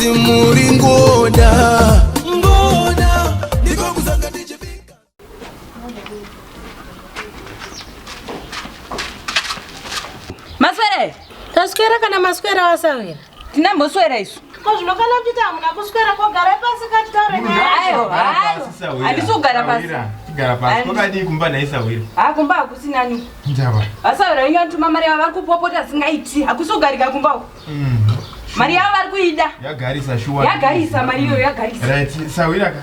kuti muri ngoda ndiko kuzanga ndichipika. Maswera taswera kana maswera wasawira tinamboswera isu ko zvinokana kuti hamuna kuswera kogara pasi katitaure ayo andisogara pasi tigara pasi kwakadii kumba naisawira kumba hakusinani njava asawira inyo ntuma mari yavo vari kupopota singaiti hakusogarika kumbako mari yavo vari kuida yagarisa shuwa yagarisa mari iyoyo yagarisa right sawira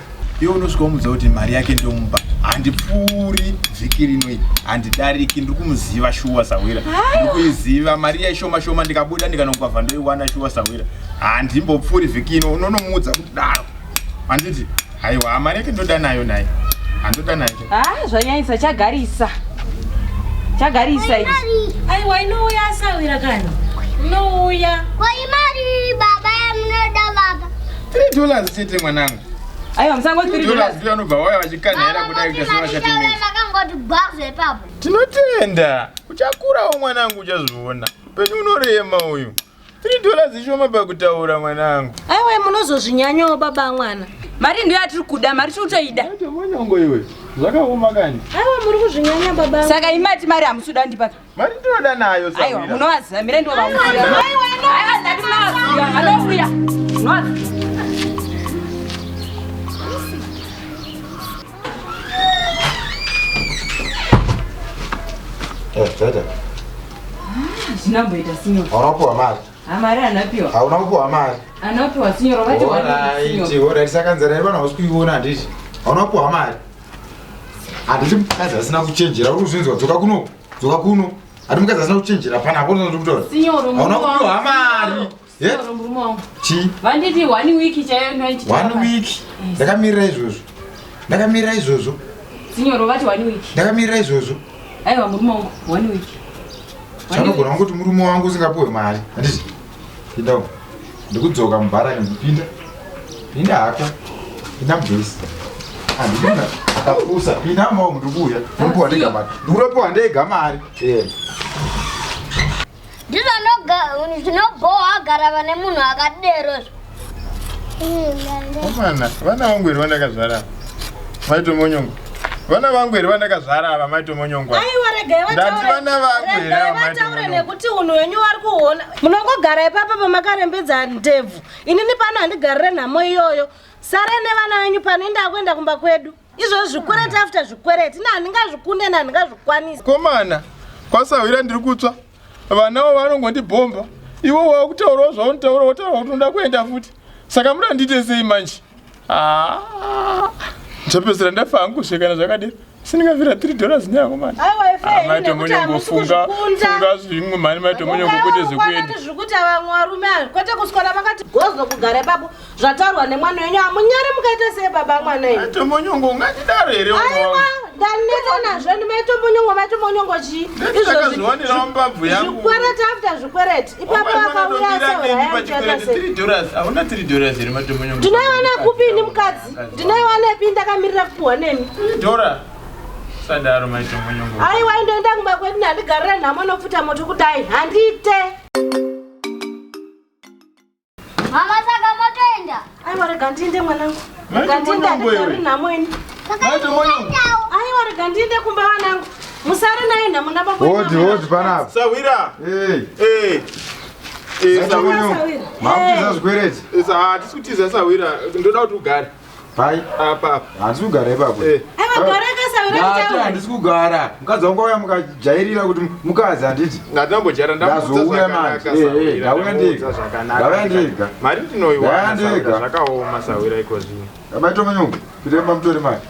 iwe unosvika umudza kuti mari yake ndomupa handipfuuri vhiki rinoi handidariki ndiri kumuziva shuwa sawira ndiri kuiziva mari yaishoma shoma ndikabuda ndikanongwavha ndoiwana shuwa sawira handimbopfuuri vhiki ino unonomudza kuti daro handiti haiwa mari yake ndoda nayo naye handoda nayo zvanyanyisa chagarisa isi aiwa inouya asawira kani inouya mari baba yamunoda baba $3 chete mwanangu aiwa musango $3 vanobva waya vachikanhaira kudai makangoti gwazve papo tinotenda uchakurawo mwanangu uchazviona penyu unorema uyu $3 ishoma pakutaura mwanangu aiwa munozozvinyanyawo baba mwana mari ndiyo yatiri kuda mari tikutoida mwanangu iwe zvakaoma kani aiwa muri kuzvinyanya baba saka imati mari hamusuda ndipaka mari ndinoda nayo aiwa munovazamire ndo vanouya Tata. Zvinamboita signora. Unopuwa mari? Mari anapiwa. Hauna kupuwa mari? Anapiwa signora vati wani. Saka nzara ivana usikuiona handiti. Unopuwa mari? Handiti mukadzi asina kuchenjera uri kuzvinzwa dzoka kuno. Hati mukadzi asina kuchenjera pana hapo ndiri kutaura. Signora hauna kupuwa mari. Signora murumo. Chi? Vanditi 1 week chaiyo ndoichita. 1 week. Ndakamirira izvozvo. Signora vati 1 week. Ndakamirira izvozvo. Aiwa murumo 1 week. Chanogona kuti murume wangu usingapuwe mari. Handiti? Pinda. Ndikudzoka mubharani pinda haka. Pinda mugesi. Handipinda. Akapusa. Pinda mao ndikuuya. Ndikupuwa ndega mari. Ndikupuwa ndega mari. ndizvinobohwa agara vane munhu akadero. Omana, vana vangu here vandakazvara. Maito monyongo. Vana vangu here vandakazvara ava maito monyongo. Aiwa regai vataure nekuti unhu wenyu vari kuona. Munongogara ipapa pamakarembedza ndebvu. Inini pano handigarire nhamo iyoyo. Sare nevana venyu panoenda kuenda kumba kwedu. Izvozvo zvikwereti after zvikwereti. Handingazvikunde handingazvikwanisa. Komana, kwasawira ndiri kutsva. Vanawo vanongondibhomba. Iwo wakutaurawo zvaunotaura wotaura kuti unoda kuenda futi. Saka munandite sei manje? Ndapedzera ndafa hangu kushekana zvakadini. Sindingavira $3 nyako mani. Aiwa ife maito monyongo funga zvimwe mani maito monyongo kwete zvekuenda. Zvikuti vamwe varume kwete kuswara makati gozo kugara ipapo zvataurwa nemwana wenyu amunyari mukaita sei baba mwana wenyu. Maito monyongo ngatidaro here umwe. Aiwa ndaneta nazvo ndi maito monyongo chi. Izvo zviwanira mbabvu yangu. Zvikwereti after zvikwereti. Ipapo akauya asawira $3. Hauna $3 here maito monyongo. Ndinoiwana kupi ini mukadzi? Ndinoiwana ipi ndakamirira kupuwa nemi? $3. Sadaro maito monyongo. Aiwa ndoenda kumba kwedu ndandigarira nhamo nopfuta moto kudai handite. Mama saka motoenda. Aiwa rega ndinde mwanangu. Maito monyongo iwe. Nhamo ini. Maito monyongo. Aiwa rega ndinde kumba wanangu. Musare naye nhamo ndababa. Hodi panapa. Sawira. Sawira. Mamutiza zvikwereti. Hatisi kutiza Sawira. Ndoda kuti ugare. Pai. Apa. Handisi kugara ipapo. Aiwa gareka Sawira kutaura. Handisi kugara. Mukadzi wangu auya mukajairira kuti mukadzi handiti. Ndambojara ndamudza zvakanaka. Ndauya ndega. Mari ndinoiwana zvakaoma Sawira iko zvino. Maito monyongo. Kutemba mutore mari.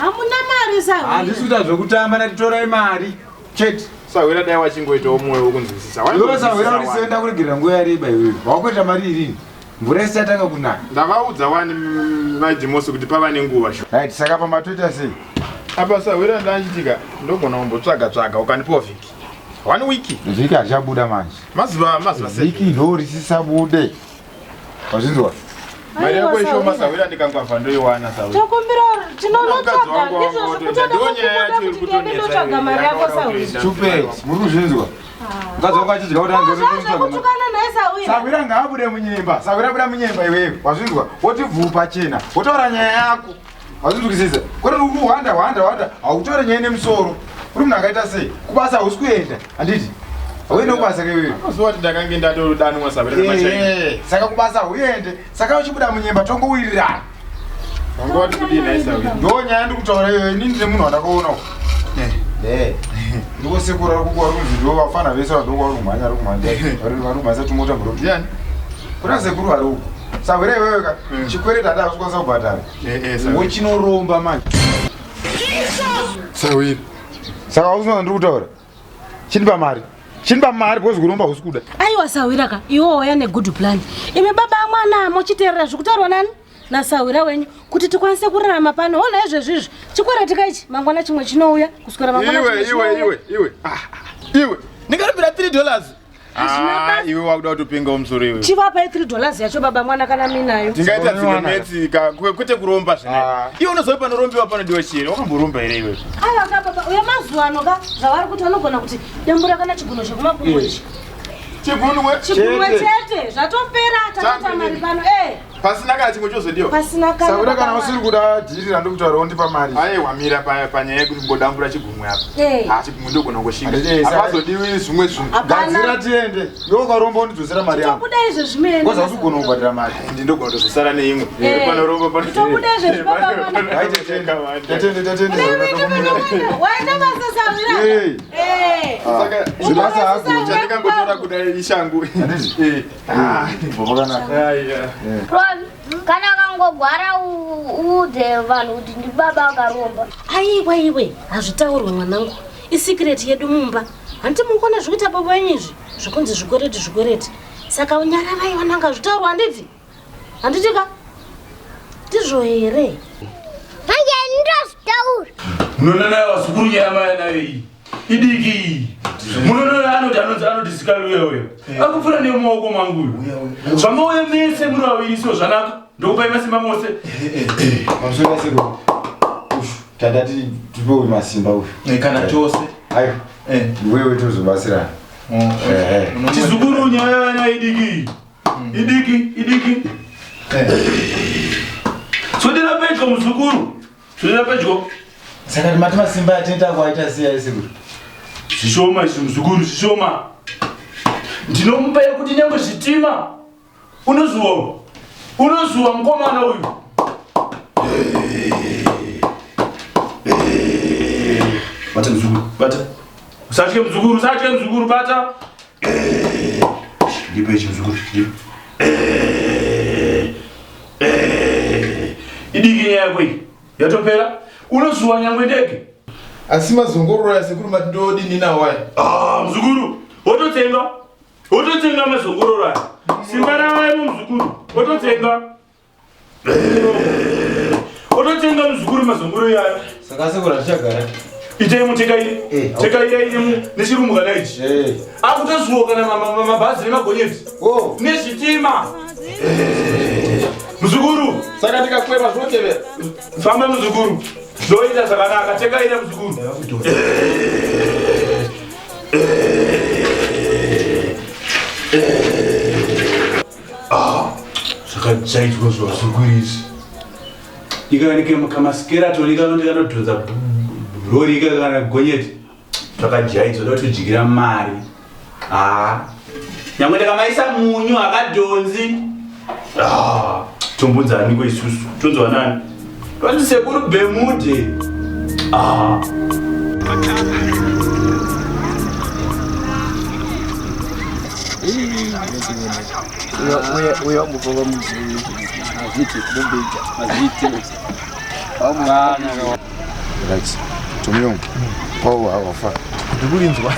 Hamuna mari Sawira. Handisi kuita zvekutamba natitorai mari. Chete. Sawira dai wachingoitawo mumwe wokunzwisisa. Iwe Sawira urisenda kuregera nguva yareba iwewe. Wakuita mari irini. Mvura isatanga kunaka. Ndavaudza wani majimosi kuti pava nenguva sho. Right, saka pamatoita sei? Apa Sawira ndanchitika ndogona kumbotsvaga ukanipiwa vhiki. 1 week. Vhiki hachabuda manje. Mazuva vhiki ndorisisa wazvinzwa? Mari yako ishoma Sawira ndikangwavha ndoiwana Sawira. Tokumbira tinonotsvaga ndizvo zvikutoda kuti ndotsvaga mari yako Sawira. Stupid. Muri kuzvinzwa? Ukazoka chidya kuti kutukana naye Sawira. Sawira ngaabude munyemba. Sawira buda munyemba iwewe. Wazvinzwa? Woti bvupa chena. Wotaura nyaya yako. Wazvinzwisisa? Kuti wanda. Hautore nyaya nemusoro. Uri munhu akaita sei? Kubasa usikuenda. Handiti? Uende kubasa kewewe. Uzoti ndakange ndatodanwa Sawira nemachaina. Saka kubasa uende. Saka uchibuda munyemba tongowirirana. Wangoti kudini naye Sawira? Ndo nyaya ndikutaura iwewe. Inini ndine munhu wandakaona. Ndikosekura kukuwa runzi ndo vafana vese vadoko vari kumhanya tumota bro ndiani kuna sekuru vari uko Sawira iwewe ka chikwereti hata hasikwanisa kubhadhara wechinoromba manje Sawira saka hausina ndiri kutaura chinipa mari because kuromba husi kuda aiwa Sawira ka iwo waya negood plan imi baba amwana mochiteerera zvekutaurwa nani naSawira wenyu kuti tikwanise kurarama pano ona izvezvizvi chikwereti kaichi mangwana chimwe chinouya kuswera mangwana iwe ndingaripira $3 iwe wakuda kutopinga umusoro iwe chivapai $3 yacho baba mwana kana minayo tingaita dzinometsika kwete kuromba zvine iwe unozoe panorombiwa panodiwa chiri wakamboromba here iwe aiwa ka baba uya mazuva ano ka zvavari kuti vanogona kuti dembura kana chiguno chekumapungochi chigunwe chete zvatopera tatata mari pano pasina kana chimwe chozodiwa pasina kana Sawira kana usiri kuda dhirira ndikutaura undipa mari wamira panyaya yekuti ngodambura chigumwe apa chigumwe ndogona kungoshinga apazodiwi zvimwe zvinhu gadzira tiende iwe ukaromba undidzosera mari yangu tobuda izvo zvimene koza usigona kubhadhira mari ndindogona kutozosara neimwe panoromba tobuda izvo zvibaba waenda basa Sawira zvibasa hako chandingangotora kuda ishangu kana kangogwara uudze vanhu kuti ndi baba akaromba. aiwa iwe hazvitaurwe mwanangu isikireti yedu mumba handiti mukona zvekuita baba wenyu izvi zvekunzi zvikwereti saka unyara vai vananga zvitaurwa handiti ka ndizvo here Manje ndozvitaura. Munonana vasukuru nyama yanayo iyi idiki munonana anoti zikaluyewe akupfura nemumaoko mangu zvamauye mese muri vaviri sio zvanaka ndokupai masimba mose mamusoro tadati tipewe masimba uyu kana chose aiwa wewe tozobatsirana chizukuru nyaya yanayo idiki sodera pedyo muzukuru sodera pedyo saka mati masimba atinoita kuaita siya isikuru zvishoma izvi muzukuru zvishoma ndinomupa yekuti nyange zvitima unozuwa mukomana uyu bata muzukuru bata usatye muzukuru bata ndipe ichi muzukuru idiki nyaya yako iyi yatopera unozuwa nyangwe ndege asi mazongorora sekuru mati ndodini nawo aya muzukuru wototsenga mazongororo aya simba ravaimo muzukuru wototsenga muzukuru mazongoro yayo saka sekura tichagara itemo tekaire nechirumbwana ichi akutozuwa kana mabhazi nemagonyeti nezvitima muzukuru saka ndikakweva zvinotevera famba muzukuru zvoita zvakanaka tekaire muzukuru zvakachaitwa zvavasukuru izvi ikanike kamasikeratori kanododza rori ikakana gonyeti zvakajaidzwa dotojikira mari nyamwe ndakamaisa munyu akadhonzi tombunzaniko isusu tonzwa nani toti sekuru bemude uya mukova muzuri azviti kumbija azviti wamwana right tumiyongo pawo awafa ndikurinzwa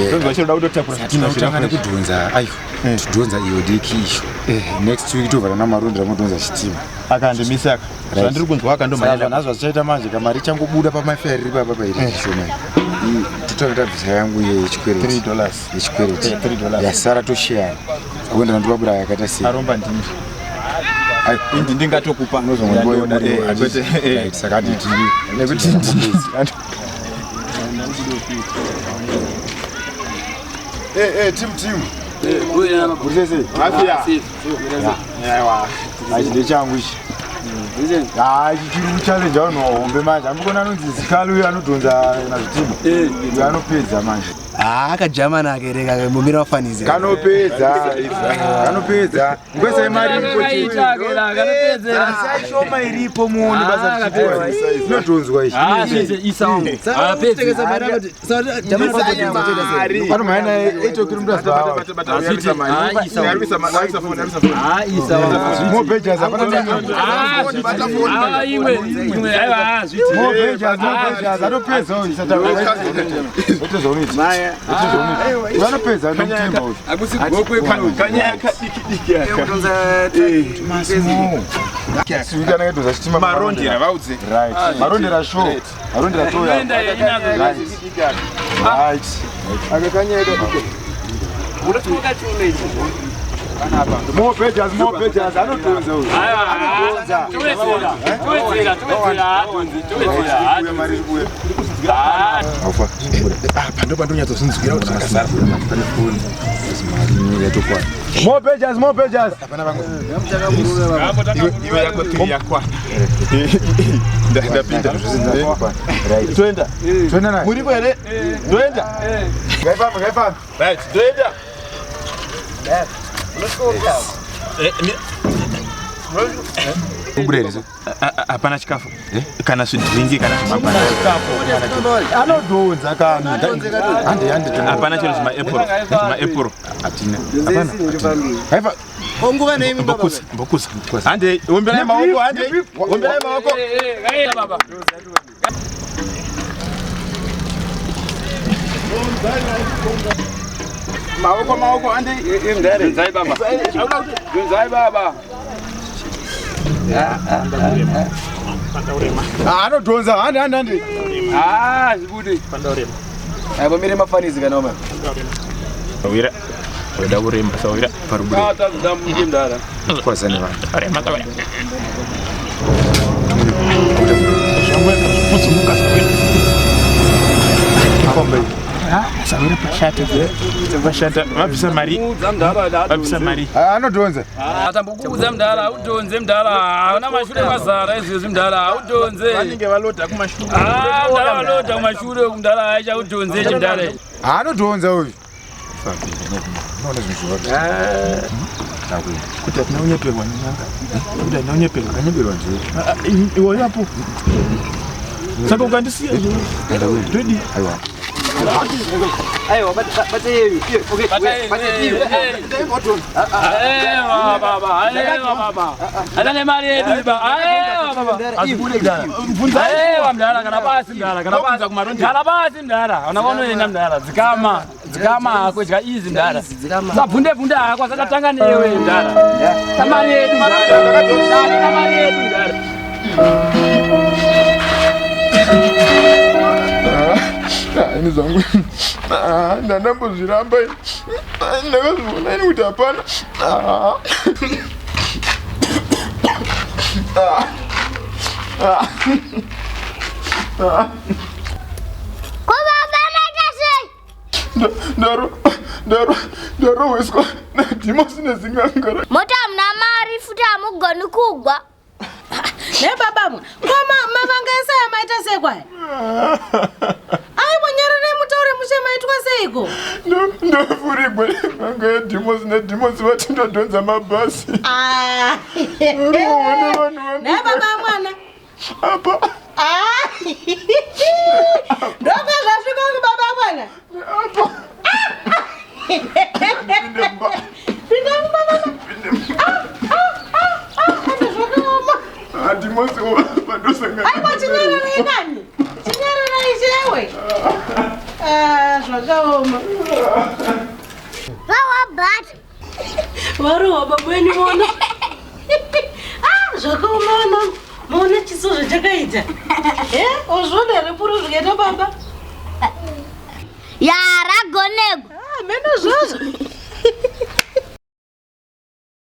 ndonzwa chinoda kutotakura zvitima zvitangana kudhonza aiwa tudhonza iyo diki isho next week tovhara namarondera modhonza chitima akandimisaka zvandiri kunzwa akandomanya nazva zvichaita manje kamari changobuda pamafairi ri papa pairi shomai totakuita bvisa yangu yechikwereti $3 yasara tosheyana akuendera ndovabura yakaita sei aromba ndini indi ndingatokupa saka anditi nekuti Tim. Uya Burisese. Afia. Yawa. Achide changu ichi. Chiri kuchallenge unohombe manje. Ambikona anonzi Zikalo uyo anodhonza nazvitima. Uyo anopedza manje. Akajamana akereka mumira wafanizi. Kanopedza. Ngwese mari iripo chete. Sai shoma iripo muone basa chichwa. Inodhonzwa ichi. Isaongo. Apedza mara jamana mari. Pano maana eto kirumda zvawa. More pages apana. Iwe. More pages. Anopedza isata. Otezoniti. Vanopedza nomutemba uyu. Akusigokwe kanyaka diki. Masimo. Siwika nakadonza chitima Marondera vaudze. Right. Marondera show. Marondera show. Right. Akakanyaka diki. Unotoka chune ichi. More pages. Anodonza uyu. More pages. Iwe yako tiri yakwa. Ndapinda. Twenda naye. Muri kwere? Ndoenda. Gaifamba. Right, ndoenda. Uburerizo. Hapana chikafu. Kana sudringi kana mapana. Anodhonza kana. Hapana chero chima apple. Atina. Hapana. Gaifa. Onguva nemi baba. Mbokusa. Ande ombela maoko. Gaila baba. Maoko ande Imdare zai baba. Zai baba. Anodhonza. Ande. Zibudi. Abo mire mafanizi kana mama. Wira. Uda uremba sawira parubure. Tazamu imdara. Kwasani vanhu. Arema tawe. Pusumuka sawira. Kombe. Sawira pashata. Mabisa mari. Anodhonza. Atambukuza mdala audonze mdala. Una mashure kwazara izvi mdala audonze. Vanenge valota kumashure. Mdala valota kumashure mdala acha audonze mdala. Anodhonza uyu. Kuti atinaunyepelwa nyanga. Kuti atinaunyepelwa kanyeberwa nje. Iwe yapo. Saka ukandisiya. Ready? Aiwa. Aiwa bate yevi. Okay. Baba. Adane mali yedu baba. Baba. Azibule mdala. Mvunza mdala kana basi mdala. Kana basi mdala. Unaona ina mdala. Zikama kwetja izi mdala. Zabvunde akwa sakatanga newe mdala. Tamali yedu mdala. Tamali yedu mdala. Ini zangu. Ndandambozviramba. Ndakazviona ini kuti hapana. Ndarohweswa nadhimosi nezingangara. Mota muna mari futi hamugoni kugwa. Nebabamwe. Koma mavangesa yamaita sekwai. Aiwa nyarare mutaure muchemaitwa seiko. Ndofurigwe vanga yadhimosi nadhimosi vati ndodhonza mabhasi. Nebabamwana. Apa. Ndoka zvasvika kubabamwana. Apa. Pinda mubabamwana. Adhimosi vandosangana. Aiwa chinyarara inani. Chinyarara ichewe. Zvakaoma. Vawabhata. Varohwa babweni mona. Zvakaoma mona chiso zvachakaita. Ozvona repuro zvikaita baba. Yaragonegwa. Meno zvozvo.